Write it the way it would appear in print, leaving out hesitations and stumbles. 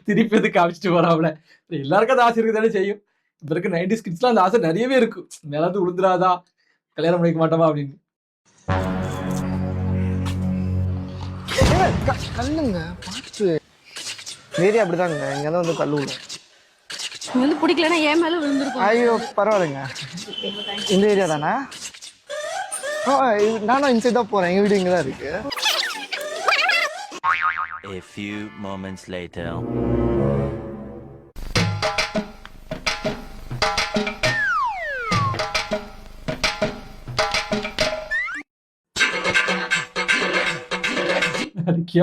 திருப்பி எதுக்கு காமிச்சிட்டு போறாப்ல. எல்லாருக்கும் அந்த ஆசை இருக்கத்தானே செய்யும். இப்ப இருக்க 90s கிட்ஸ்லாம் அந்த ஆசை நெறையவே இருக்கு. மேலாவது விழுந்துராதா, கல்யாணம் பண்ணிக்க மாட்டோமா அப்படின்னு. கல்லுங்க பார்த்து ஏரியா அப்படிதாங்க. இங்க தான் வந்து கல்லு விடும். நீ வந்து பிடிக்கலன்னா ஏன் மேல விழுந்திருக்கும். ஐயோ பரவாயில்லைங்க. இந்த ஏரியா தானே? நானும் இன்சைட் தான் போறேன். எங்க வீடு இங்க தான் இருக்கு. A few moments later.